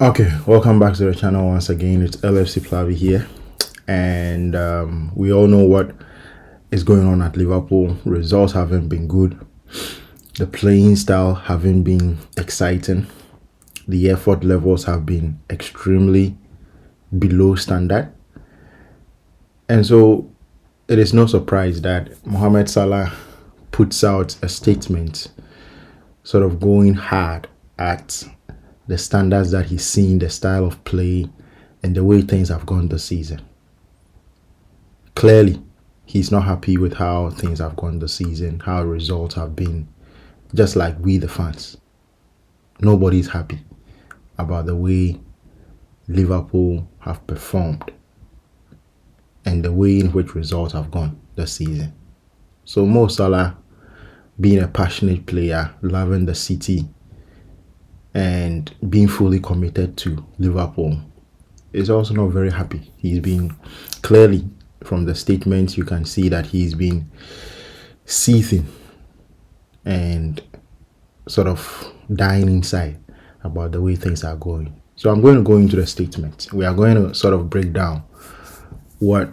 Okay, welcome back to the channel once again. It's LFC Plavi here, and we all know what is going on at Liverpool. Results haven't been good, the playing style haven't been exciting, the effort levels have been extremely below standard, and so it is no surprise that Mohamed Salah puts out a statement sort of going hard at the standards that he's seen, the style of play, and the way things have gone this season. Clearly, he's not happy with how things have gone this season, how results have been, just like we, the fans. Nobody's happy about the way Liverpool have performed and the way in which results have gone this season. So Mo Salah, being a passionate player, loving the city, and being fully committed to Liverpool, is also not very happy. He's been, clearly from the statements you can see that he's been seething and sort of dying inside about the way things are going. So I'm going to go into the statement. We are going to sort of break down what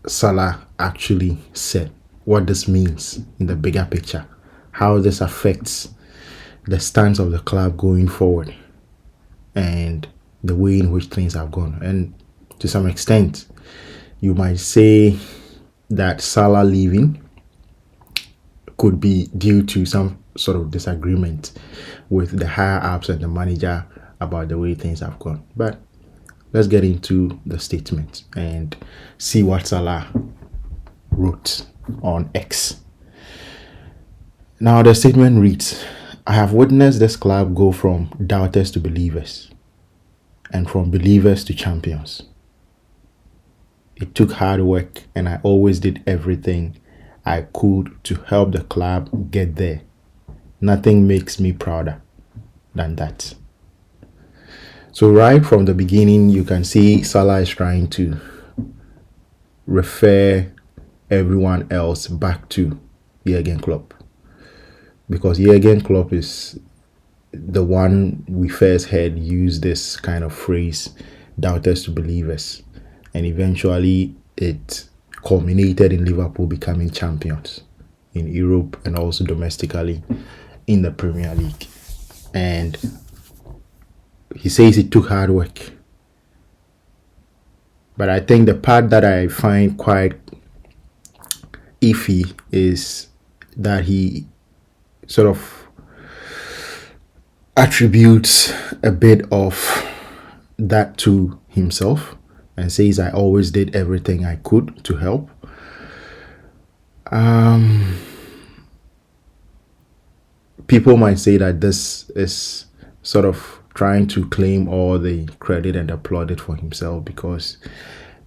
Salah actually said, what this means in the bigger picture, how this affects the stance of the club going forward, and the way in which things have gone. And to some extent, you might say that Salah leaving could be due to some sort of disagreement with the higher ups and the manager about the way things have gone. But let's get into the statement and see what Salah wrote on X. Now the statement reads, "I have witnessed this club go from doubters to believers and from believers to champions. It took hard work and I always did everything I could to help the club get there. Nothing makes me prouder than that." So right from the beginning, you can see Salah is trying to refer everyone else back to Jurgen Klopp, because Jurgen Klopp is the one we first heard use this kind of phrase, doubters to believers, and eventually it culminated in Liverpool becoming champions in Europe and also domestically in the Premier League. And he says it took hard work. But I think the part that I find quite iffy is that he sort of attributes a bit of that to himself and says, "I always did everything I could to help." People might say that this is sort of trying to claim all the credit and applaud it for himself, because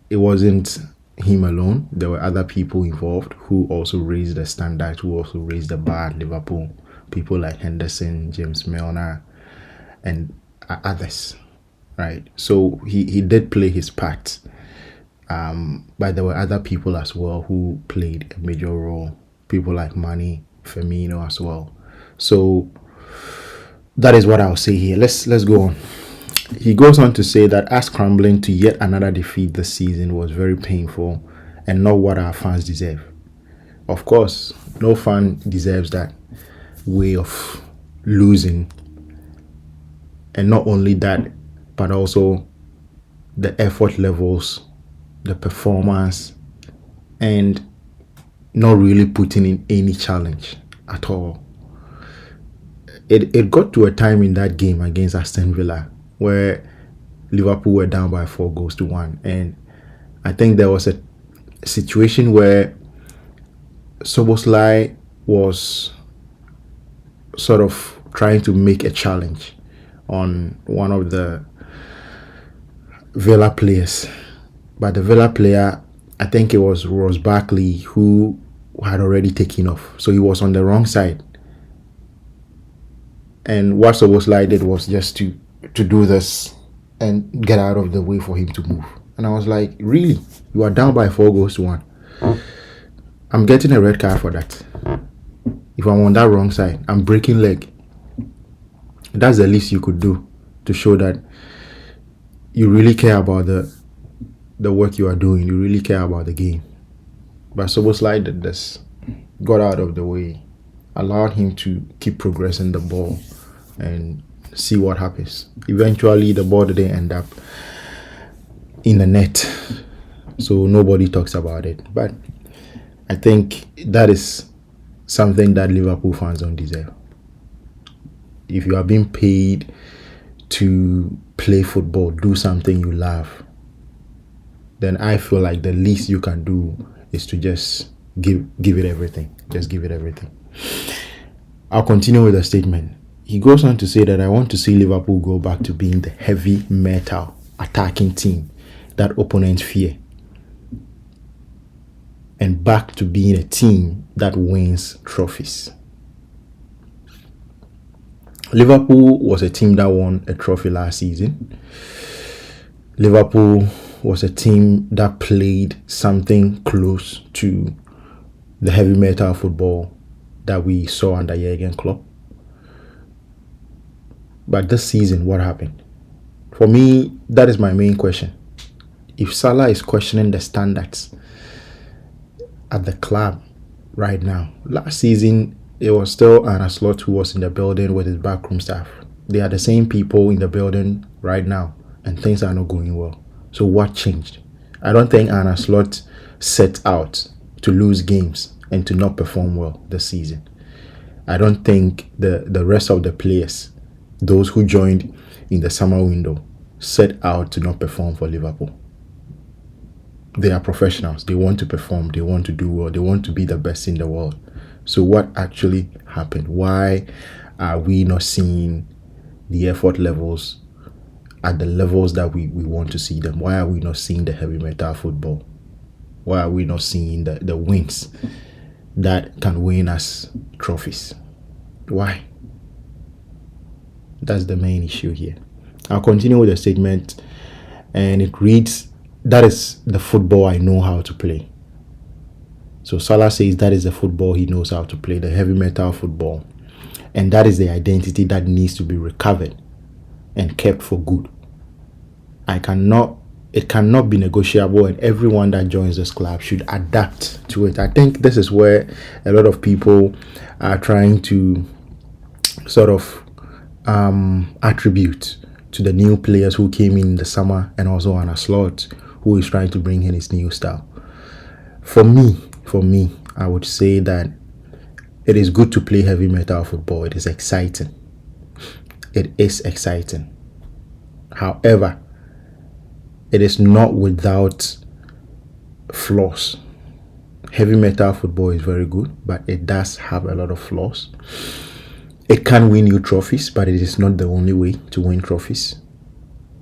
it wasn't him alone. There were other people involved who also raised the standard, who also raised the bar at Liverpool. People like Henderson, James Milner, and others, right? So he did play his part. But there were other people as well who played a major role. People like Mane, Firmino as well. So that is what I'll say here. Let's go on. He goes on to say that us crumbling to yet another defeat this season was very painful and not what our fans deserve. Of course, no fan deserves that way of losing. And not only that, but also the effort levels, the performance, and not really putting in any challenge at all. It got to a time in that game against Aston Villa where Liverpool were down by 4-1, and I think there was a situation where Szoboszlai was sort of trying to make a challenge on one of the Villa players, but the Villa player, I think it was Ross Barkley, who had already taken off, so he was on the wrong side. And what Szoboszlai did was just to do this and get out of the way for him to move. And I was like, really? You are down by 4-1. I'm getting a red card for that. If I'm on that wrong side, I'm breaking leg. That's the least you could do to show that you really care about the work you are doing. You really care about the game. But Szoboszlai did this, got out of the way, allowed him to keep progressing the ball and see what happens. Eventually, the ball didn't end up in the net, so nobody talks about it. But I think that is something that Liverpool fans don't deserve. If you are being paid to play football, do something you love, then I feel like the least you can do is to just give it everything. Just give it everything. I'll continue with the statement. He goes on to say that I want to see Liverpool go back to being the heavy metal attacking team that opponents fear, and back to being a team that wins trophies. Liverpool was a team that won a trophy last season. Liverpool was a team that played something close to the heavy metal football that we saw under Jurgen Klopp. But this season, what happened? For me, that is my main question. If Salah is questioning the standards at the club right now, last season it was still Arne Slot who was in the building with his backroom staff. They are the same people in the building right now, and things are not going well. So what changed? I don't think Arne Slot set out to lose games and to not perform well this season. I don't think the rest of the players, those who joined in the summer window, set out to not perform for Liverpool. They are professionals. They want to perform. They want to do well. They want to be the best in the world. So what actually happened? Why are we not seeing the effort levels at the levels that we want to see them? Why are we not seeing the heavy metal football? Why are we not seeing the wins that can win us trophies? Why? That's the main issue here. I'll continue with the statement, and it reads, that is the football I know how to play. So Salah says that is the football he knows how to play, the heavy metal football. And that is the identity that needs to be recovered and kept for good. It cannot be negotiable, and everyone that joins this club should adapt to it. I think this is where a lot of people are trying to sort of attribute to the new players who came in the summer, and also Arne Slot, who is trying to bring in his new style. For me, I would say that it is good to play heavy metal football. It is exciting. It is exciting. However, it is not without flaws. Heavy metal football is very good, but it does have a lot of flaws. It can win you trophies, but it is not the only way to win trophies.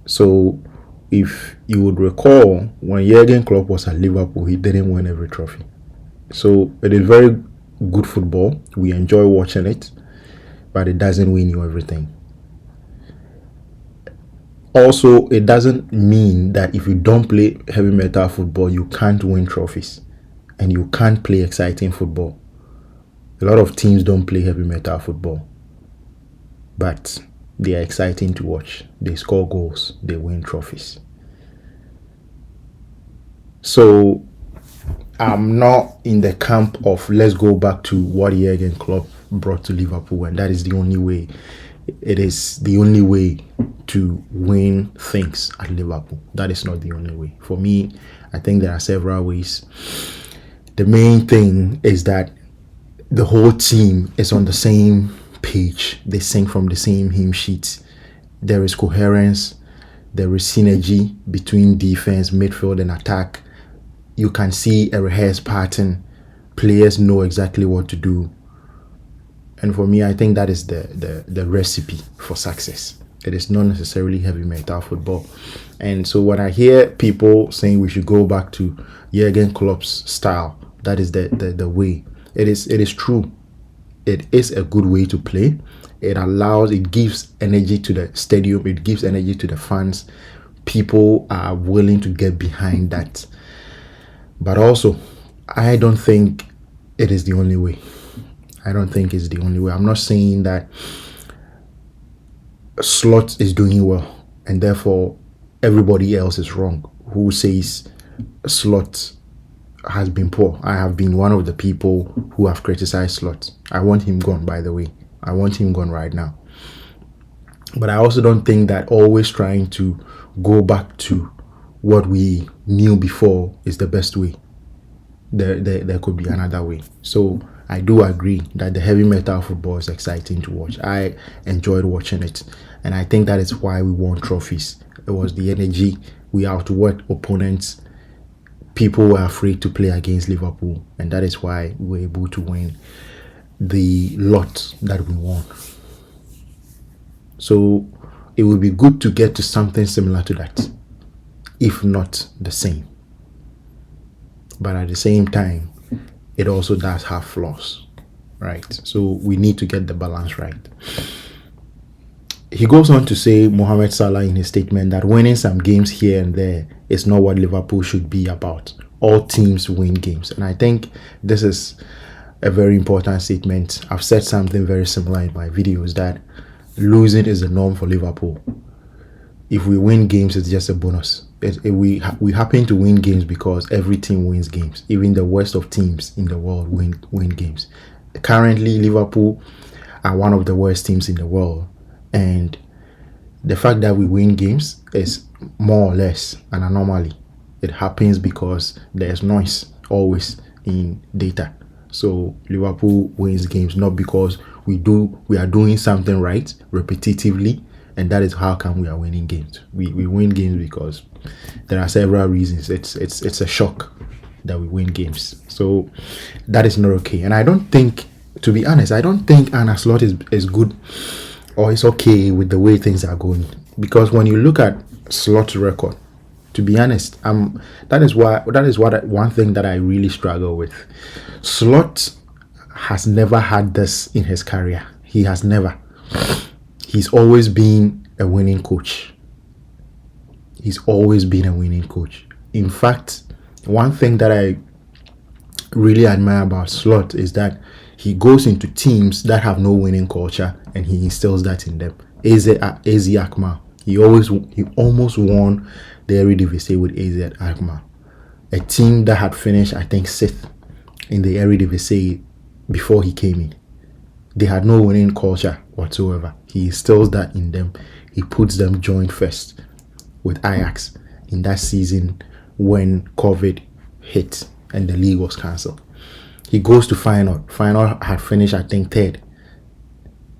So if you would recall, when Jurgen Klopp was at Liverpool, he didn't win every trophy. So it is very good football. We enjoy watching it, but it doesn't win you everything. Also, it doesn't mean that if you don't play heavy metal football, you can't win trophies and you can't play exciting football. A lot of teams don't play heavy metal football, but they are exciting to watch. They score goals, they win trophies. So I'm not in the camp of let's go back to what Jurgen Klopp brought to Liverpool, and that is the only way. It is the only way to win things at Liverpool. That is not the only way. For me, I think there are several ways. The main thing is that the whole team is on the same page. They sing from the same hymn sheet. There is coherence. There is synergy between defense, midfield, and attack. You can see a rehearsed pattern. Players know exactly what to do. And for me, I think that is the recipe for success. It is not necessarily heavy metal football. And so when I hear people saying we should go back to Jurgen Klopp's style, that is the way. It is true. It is a good way to play. It gives energy to the stadium. It gives energy to the fans. People are willing to get behind that. But also, I don't think it is the only way. I don't think it's the only way. I'm not saying that Slot is doing well and therefore everybody else is wrong who says Slot has been poor. I have been one of the people who have criticized Slot. I want him gone, by the way. I want him gone right now. But I also don't think that always trying to go back to what we knew before is the best way. There could be another way. So I do agree that the heavy metal football is exciting to watch. I enjoyed watching it, and I think that is why we won trophies. It was the energy. We outworked opponents. People were afraid to play against Liverpool, and that is why we were able to win the lot that we won. So it would be good to get to something similar to that, if not the same. But at the same time, it also does have flaws, right? So we need to get the balance right. He goes on to say, Mohamed Salah, in his statement, that winning some games here and there is not what Liverpool should be about. All teams win games. And I think this is a very important statement. I've said something very similar in my videos, that losing is the norm for Liverpool. If we win games, it's just a bonus. We happen to win games because every team wins games. Even the worst of teams in the world win games. Currently, Liverpool are one of the worst teams in the world. And the fact that we win games is more or less an anomaly. It happens because there's noise always in data. So Liverpool wins games not because we are doing something right repetitively, and that is how come we are winning games. We win games because there are several reasons. It's a shock that we win games. So that is not okay. And I don't think, to be honest, I don't think Arne Slot is good or it's okay with the way things are going. Because when you look at Slot's record, to be honest, that is one thing that I really struggle with. Slot has never had this in his career. He has never. He's always been a winning coach. He's always been a winning coach. In fact, one thing that I really admire about Slot is that he goes into teams that have no winning culture and he instills that in them. AZ Alkmaar. He almost won the Eredivisie with AZ Alkmaar, a team that had finished, I think, 6th in the Eredivisie before he came in. They had no winning culture whatsoever. He instills that in them. He puts them joint first with Ajax in that season when COVID hit and the league was cancelled. He goes to Feyenoord. Feyenoord had finished, I think, 3rd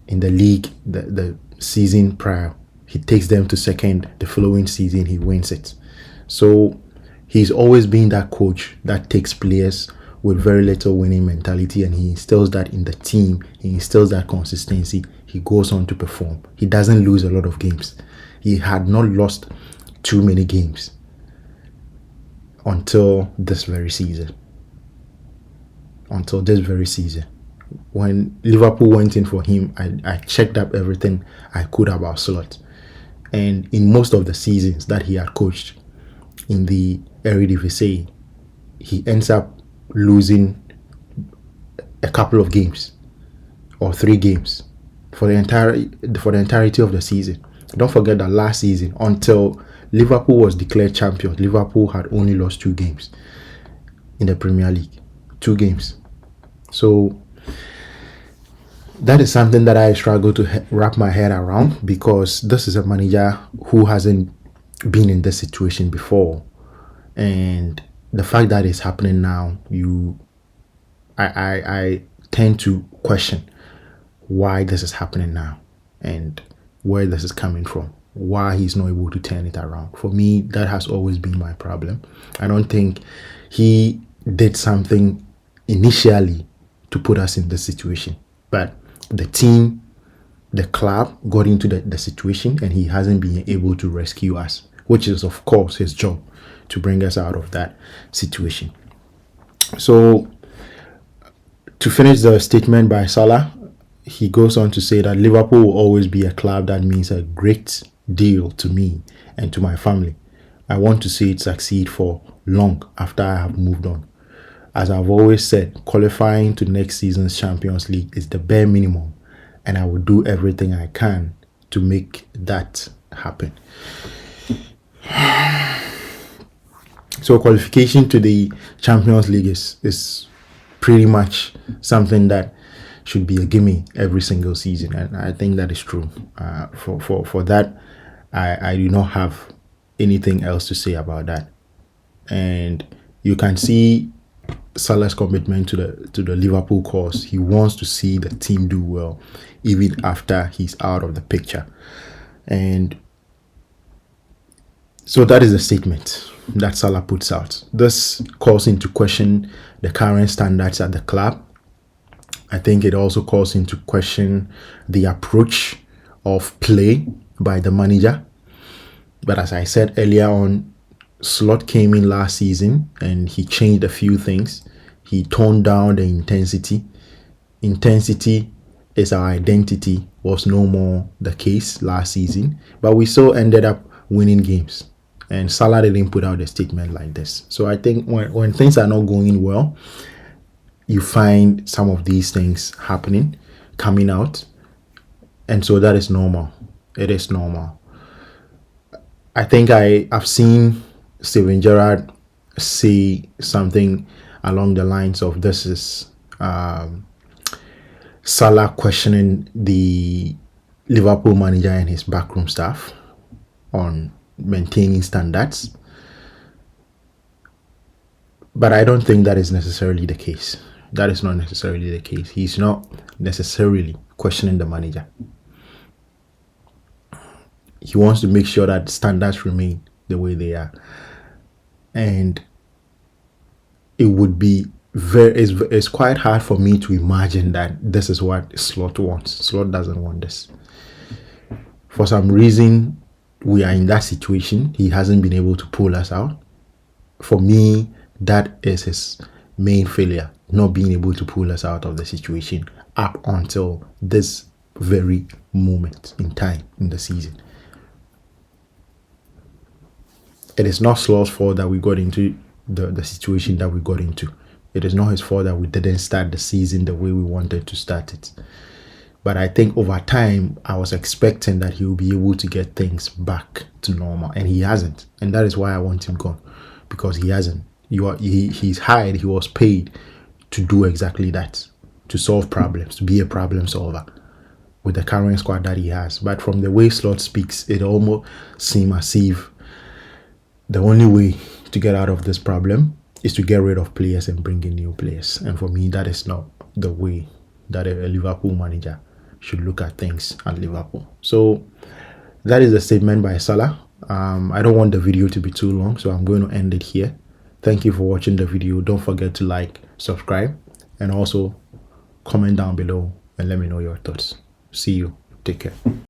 in the league the season prior. He takes them to 2nd. The following season, he wins it. So he's always been that coach that takes players with very little winning mentality and he instills that in the team. He instills that consistency. He goes on to perform. He doesn't lose a lot of games. He had not lost too many games until this very season. When Liverpool went in for him, I checked up everything I could about Slot. And in most of the seasons that he had coached in the Eredivisie, he ends up losing a couple of games or 3 games for the entirety of the season. Don't forget that last season, until Liverpool was declared champion, Liverpool had only lost 2 games in the Premier League. 2 games. So that is something that I struggle to wrap my head around, because this is a manager who hasn't been in this situation before, and the fact that it's happening now, I tend to question why this is happening now and where this is coming from, why he's not able to turn it around. For me, that has always been my problem. I don't think he did something initially to put us in this situation, but the team, the club got into the situation and he hasn't been able to rescue us, which is of course his job to bring us out of that situation. So to finish the statement by Salah, he goes on to say that Liverpool will always be a club that means a great deal to me and to my family. I want to see it succeed for long after I have moved on. As I've always said, qualifying to next season's Champions League is the bare minimum, and I will do everything I can to make that happen. So qualification to the Champions League is pretty much something that should be a gimme every single season, and I think that is true. For that, I do not have anything else to say about that. And you can see Salah's commitment to the Liverpool cause. He wants to see the team do well, even after he's out of the picture. And so that is the statement that Salah puts out. This calls into question the current standards at the club. I think it also calls into question the approach of play by the manager. But as I said earlier on, Slot came in last season and he changed a few things. He toned down the intensity. Intensity is our identity was no more the case last season, but we still ended up winning games. And Salah didn't put out a statement like this. So I think when things are not going well, you find some of these things happening, coming out. And so that is normal. It is normal. I think I've seen Steven Gerrard say something along the lines of this is Salah questioning the Liverpool manager and his backroom staff on maintaining standards. But I don't think that is necessarily the case. That is not necessarily the case. He's not necessarily questioning the manager. He wants to make sure that standards remain the way they are. And it would be it's quite hard for me to imagine that this is what Slot wants. Slot doesn't want this. For some reason, we are in that situation. He hasn't been able to pull us out. For me, that is his main failure, not being able to pull us out of the situation up until this very moment in time in the season. It is not Slot's fault that we got into the situation that we got into. It is not his fault that we didn't start the season the way we wanted to start it. But I think over time, I was expecting that he will be able to get things back to normal, and he hasn't. And that is why I want him gone, because he hasn't. He's hired, he was paid to do exactly that, to solve problems, to be a problem solver with the current squad that he has. But from the way Slot speaks, it almost seems as if the only way to get out of this problem is to get rid of players and bring in new players. And for me, that is not the way that a Liverpool manager should look at things at Liverpool. So that is a statement by Salah. I don't want the video to be too long, so I'm going to end it here. Thank you for watching the video. Don't forget to like, subscribe, and also comment down below and let me know your thoughts. See you. Take care.